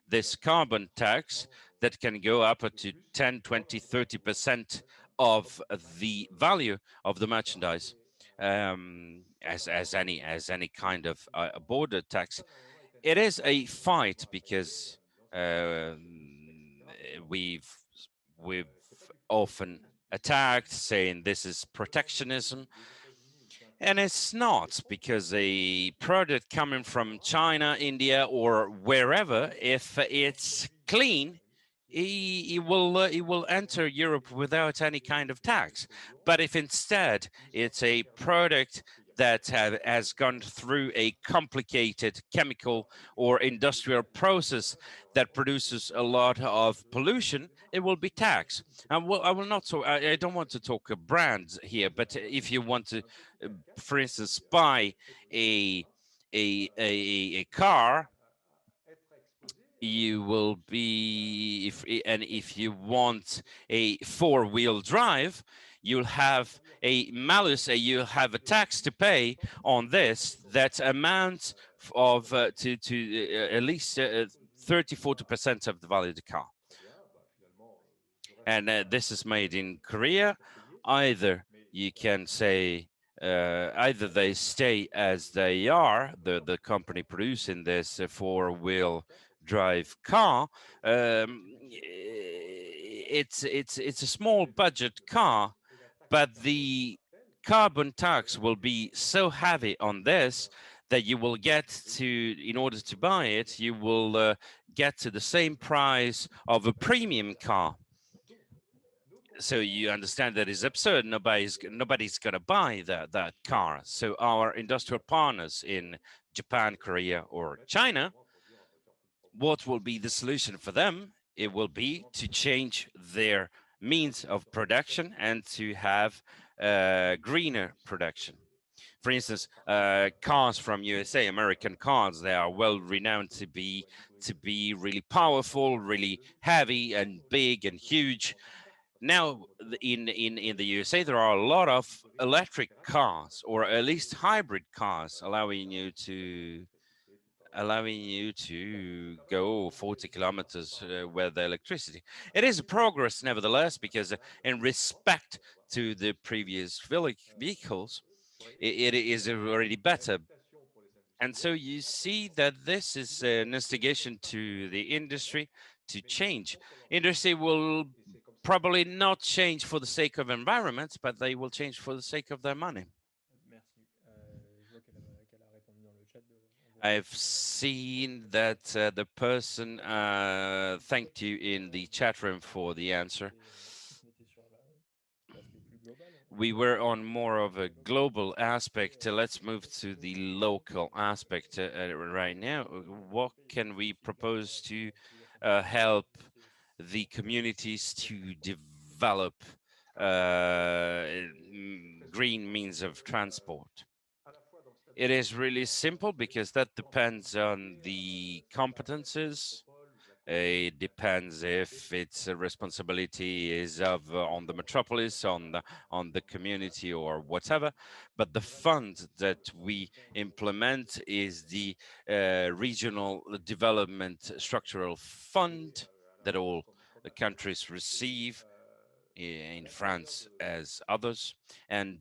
this carbon tax that can go up to 10, 20, 30% of the value of the merchandise, as any kind of border tax. It is a fight because we've we've often attacked, saying this is protectionism. And it's not, because a product coming from China, India, or wherever, if it's clean, it will enter Europe without any kind of tax. But if instead it's a product that has gone through a complicated chemical or industrial process that produces a lot of pollution, it will be taxed. And I will not talk. I don't want to talk brands here, but if you want to, for instance, buy a a car, you will be, if you want a four-wheel drive, you'll have a malus, you'll have a tax to pay on this that amounts of to at least 30-40% of the value of the car. And this is made in Korea. Either you can say, either they stay as they are, the company producing this four-wheel drive car. It's a small budget car, but the carbon tax will be so heavy on this that you will get to, in order to buy it, you will get to the same price of a premium car. So you understand that is absurd. Nobody's going to buy that car. So our industrial partners in Japan, Korea, or China, what will be the solution for them? It will be to change their means of production and to have greener production. For instance, cars from USA, American cars, they are well renowned to be really powerful, really heavy and big and huge. Now, in the USA, there are a lot of electric cars, or at least hybrid cars, allowing you to go 40 kilometers with the electricity. It is a progress, nevertheless, because in respect to the previous vehicles, it is already better. And so you see that this is an instigation to the industry to change. Industry will probably not change for the sake of environment, but they will change for the sake of their money. I've seen that the person thanked you in the chat room for the answer. We were on more of a global aspect. Let's move to the local aspect right now. What can we propose to help the communities to develop green means of transport? It is really simple, because that depends on the competences. It depends if its responsibility is on the metropolis, on the community, or whatever. But the fund that we implement is the regional development structural fund that all the countries receive, in France as others. And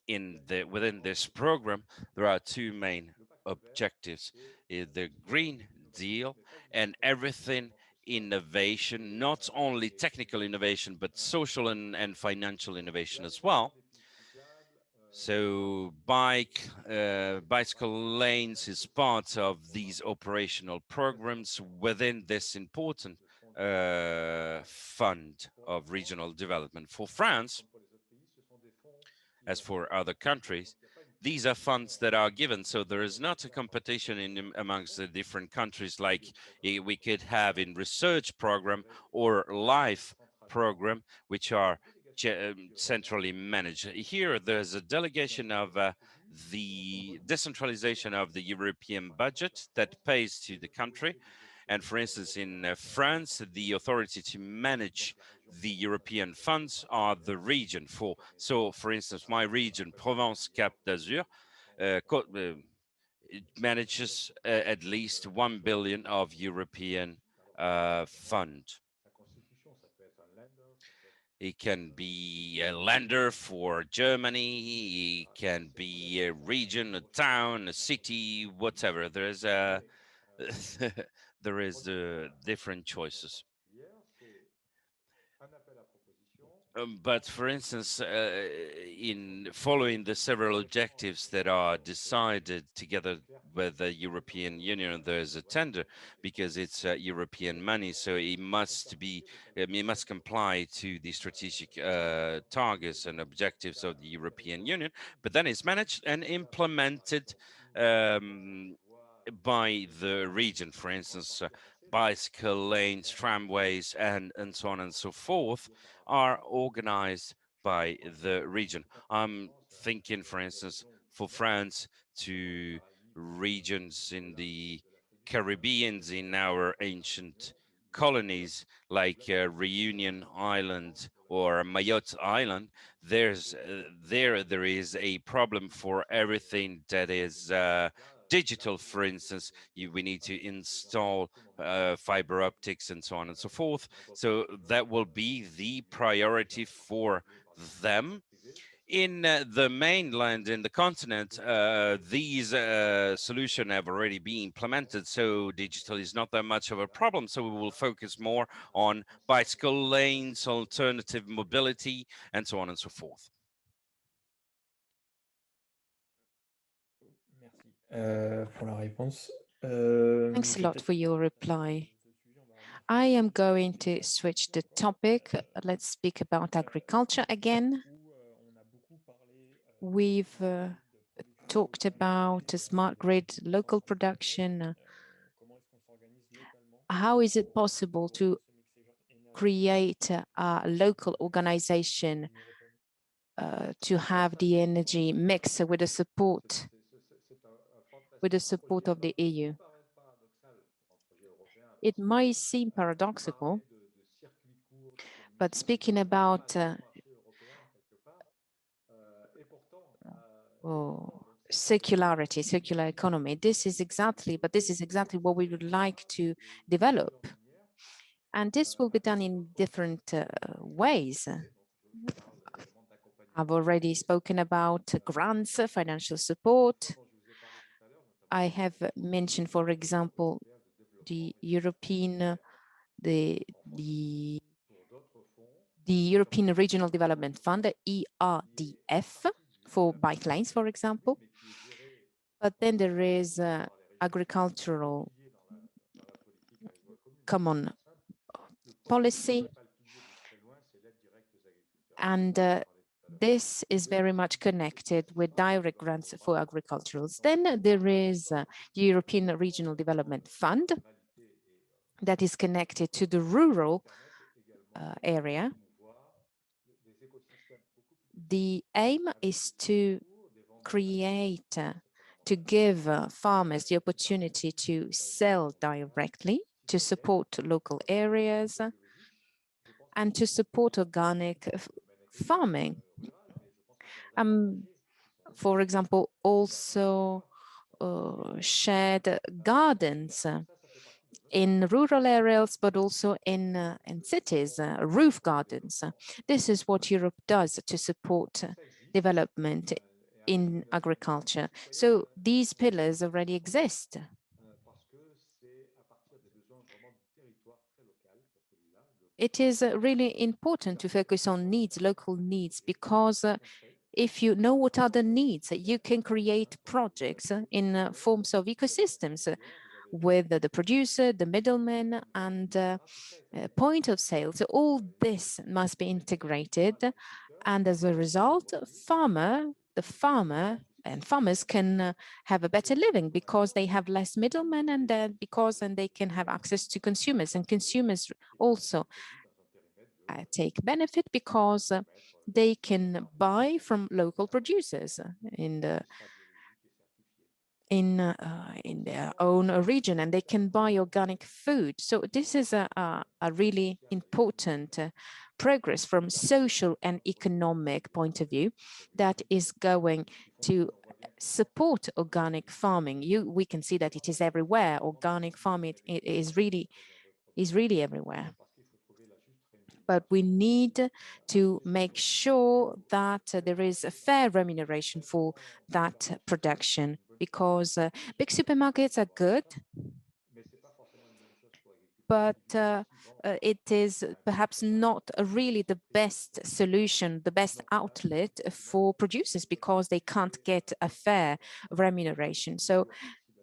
within this program, there are two main objectives: the Green Deal and everything innovation, not only technical innovation, but social and financial innovation as well. So bicycle lanes is part of these operational programs within this important fund of regional development. For France, as for other countries, these are funds that are given. So there is not a competition amongst the different countries like we could have in research program or life program, which are centrally managed. Here, there's a delegation of the decentralization of the European budget that pays to the country. And for instance, in France, the authority to manage the European funds are the region. So, for instance, my region, Provence-Cap d'Azur, it manages at least 1 billion of European fund. It can be a lender for Germany. It can be a region, a town, a city, whatever. There's a there is different choices. But for instance, in following the several objectives that are decided together with the European Union, there's a tender because it's European money, so it must be, it must comply to the strategic targets and objectives of the European Union. But then it's managed and implemented by the region. For instance, bicycle lanes, tramways, and so on and so forth are organized by the region. I'm thinking, for instance, for France, to regions in the Caribbean, in our ancient colonies like Reunion Island or Mayotte Island. There is a problem for everything that is digital. For instance, we need to install fiber optics and so on and so forth. So that will be the priority for them. In the mainland, in the continent, these solutions have already been implemented, so digital is not that much of a problem. So we will focus more on bicycle lanes, alternative mobility, and so on and so forth. Pour la réponse. Thanks a lot for your reply. I am going to switch the topic. Let's speak about agriculture again. We've talked about a smart grid, local production. How is it possible to create a local organization to have the energy mix with the support of the EU? It might seem paradoxical, but speaking about circularity, circular economy, this is exactly what we would like to develop. And this will be done in different ways. I've already spoken about grants, financial support. I have mentioned, for example, the European Regional Development Fund, the ERDF, for bike lanes, for example. But then there is agricultural common policy, and this is very much connected with direct grants for agriculturals. Then there is the European Regional Development Fund that is connected to the rural area. The aim is to create, to give farmers the opportunity to sell directly, to support local areas, and to support organic farming. For example, also shared gardens in rural areas, but also in cities, roof gardens. This is what Europe does to support development in agriculture. So these pillars already exist. It is really important to focus on needs, local needs, because if you know what are the needs, you can create projects in forms of ecosystems with the producer, the middleman, and point of sale. So all this must be integrated. And as a result, the farmer and farmers can have a better living because they have less middlemen, and they can have access to consumers, and consumers also take benefit because they can buy from local producers in in their own region, and they can buy organic food. So this is a really important progress from social and economic point of view that is going to support organic farming. We can see that it is everywhere. Organic farming is really everywhere. But we need to make sure that there is a fair remuneration for that production, because big supermarkets are good, but it is perhaps not really the best solution, the best outlet for producers, because they can't get a fair remuneration. So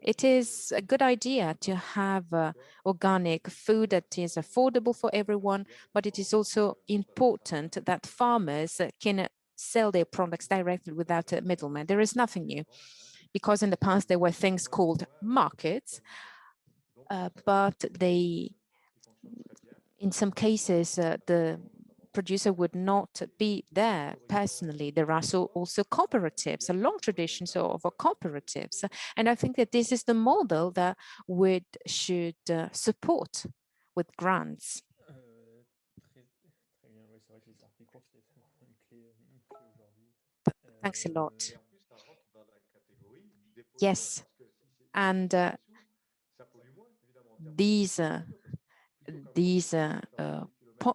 it is a good idea to have organic food that is affordable for everyone, but it is also important that farmers can sell their products directly without a middleman. There is nothing new, because in the past there were things called markets, but in some cases, the producer would not be there personally. There are also cooperatives, a long tradition of cooperatives. And I think that this is the model that we should support with grants. Thanks a lot. Yes, and these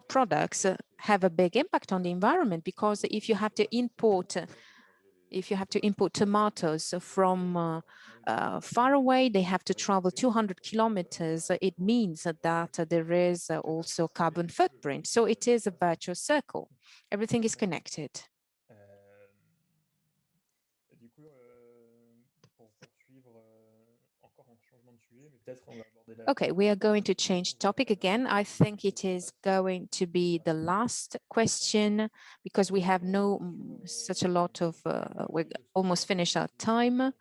products have a big impact on the environment, because if you have to import tomatoes from far away, they have to travel 200 kilometers. It means that there is also carbon footprint. So it is a virtuous circle. Everything is connected. Okay, we are going to change topic again. I think it is going to be the last question, because we have such a lot of, we almost finished our time.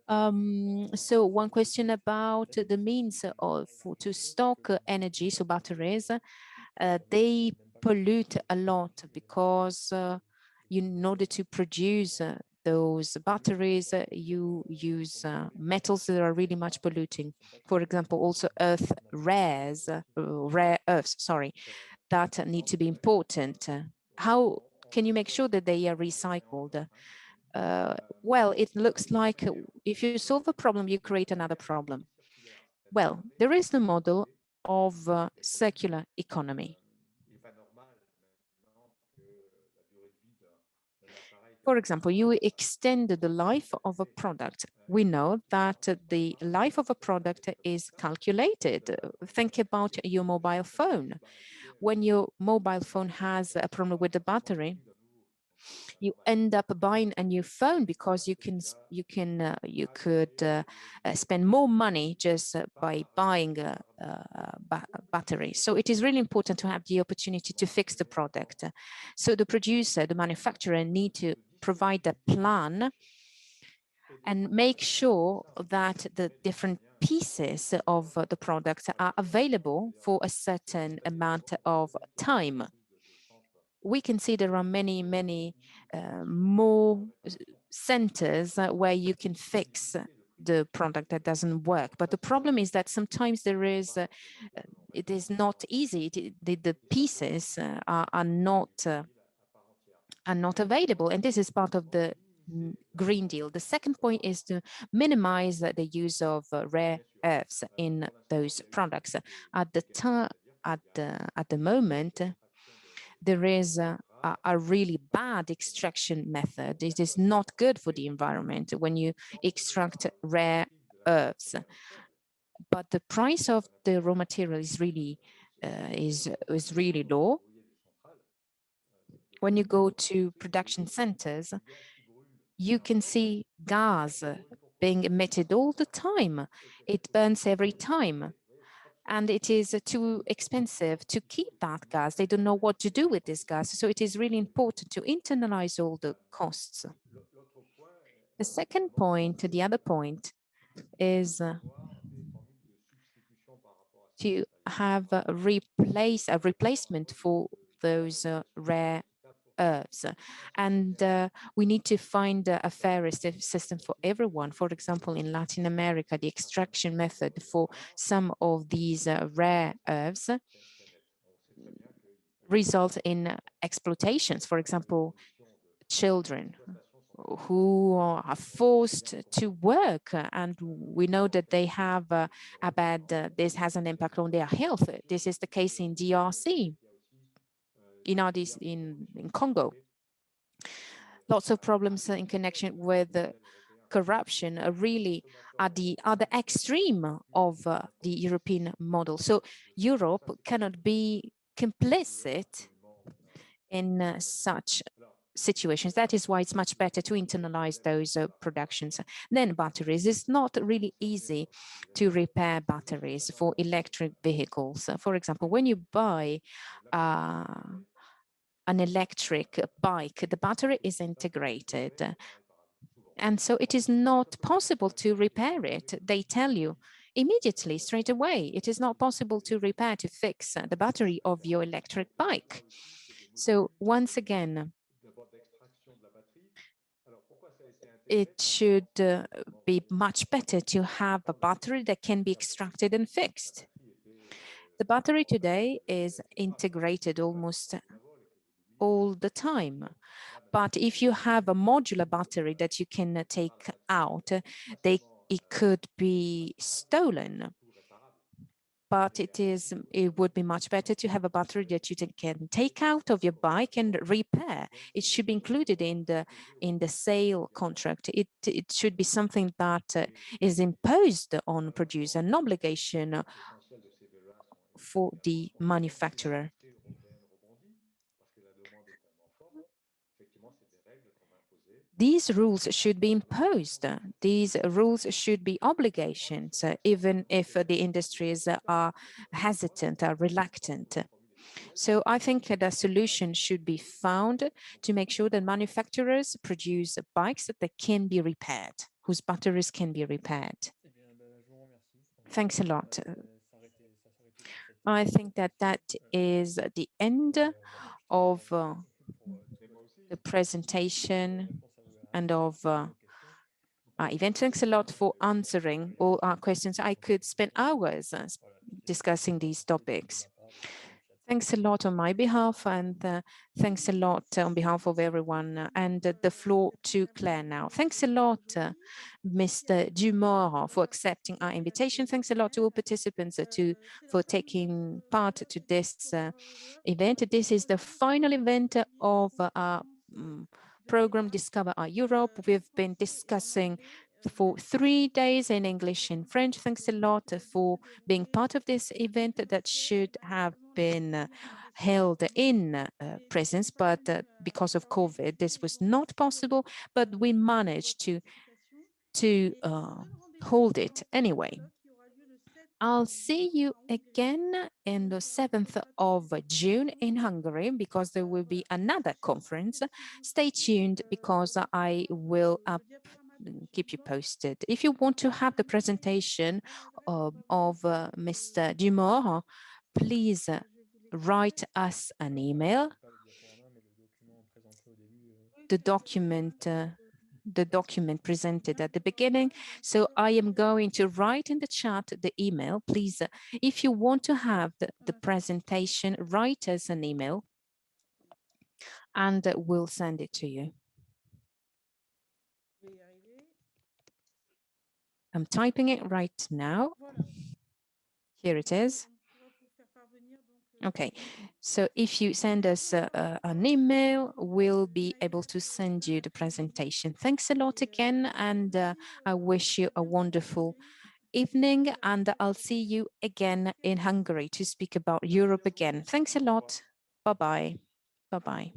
So one question about the means to stock energy, so batteries. They pollute a lot, because in order to produce those batteries, you use metals that are really much polluting. For example, also rare earths, sorry, that need to be important. How can you make sure that they are recycled? Well, it looks like if you solve a problem, you create another problem. Well, there is the model of circular economy. For example, you extend the life of a product. We know that the life of a product is calculated. Think about your mobile phone. When your mobile phone has a problem with the battery, you end up buying a new phone, because you could spend more money just by buying a battery. So it is really important to have the opportunity to fix the product. So the producer, the manufacturer, need to provide a plan and make sure that the different pieces of the product are available for a certain amount of time. We can see there are many more centers where you can fix the product that doesn't work. But the problem is that sometimes it is not easy. The pieces are not available, and this is part of the Green Deal. The second point is to minimize the use of rare earths in those products. At the moment, there is a really bad extraction method. It is not good for the environment when you extract rare earths. But the price of the raw material is really low. When you go to production centers, you can see gas being emitted all the time. It burns every time. And it is too expensive to keep that gas. They don't know what to do with this gas. So it is really important to internalize all the costs. The second point, the other point, is to have a replacement for those rare earths. And we need to find a fairer system for everyone. For example, in Latin America, the extraction method for some of these rare earths result in exploitations. For example, children who are forced to work, and we know that they have this has an impact on their health. This is the case in DRC, in Congo. Lots of problems in connection with corruption are really at the other extreme of the European model. So Europe cannot be complicit in such situations. That is why it's much better to internalize those productions. Then batteries. It's not really easy to repair batteries for electric vehicles. For example, when you buy an electric bike, the battery is integrated. And so it is not possible to repair it. They tell you immediately, straight away, it is not possible to repair, to fix the battery of your electric bike. So once again, it should be much better to have a battery that can be extracted and fixed. The battery today is integrated almost all the time. But if you have a modular battery that you can take out, it could be stolen. But it would be much better to have a battery that you can take out of your bike and repair. It should be included in the sale contract. It should be something that is imposed on producer, an obligation for the manufacturer. These rules should be imposed. These rules should be obligations, even if the industries are hesitant, are reluctant. So I think that a solution should be found to make sure that manufacturers produce bikes that can be repaired, whose batteries can be repaired. Thanks a lot. I think that is the end of the presentation and of our event. Thanks a lot for answering all our questions. I could spend hours discussing these topics. Thanks a lot on my behalf, and thanks a lot on behalf of everyone. And the floor to Claire now. Thanks a lot, Mr. Dumort, for accepting our invitation. Thanks a lot to all participants for taking part to this event. This is the final event of our program Discover Our Europe. We've been discussing for 3 days in English and French. Thanks a lot for being part of this event that should have been held in presence, but because of COVID, this was not possible, but we managed to hold it anyway. I'll see you again on the 7th of June in Hungary, because there will be another conference. Stay tuned, because I will keep you posted. If you want to have the presentation of Mr. Dumort, please write us an email. The document presented at the beginning. So I am going to write in the chat the email. Please, if you want to have the presentation, write us an email and we'll send it to you. I'm typing it right now. Here it is. Okay, so if you send us an email, we'll be able to send you the presentation. Thanks a lot again, and I wish you a wonderful evening, and I'll see you again in Hungary to speak about Europe again. Thanks a lot. Bye-bye. Bye-bye.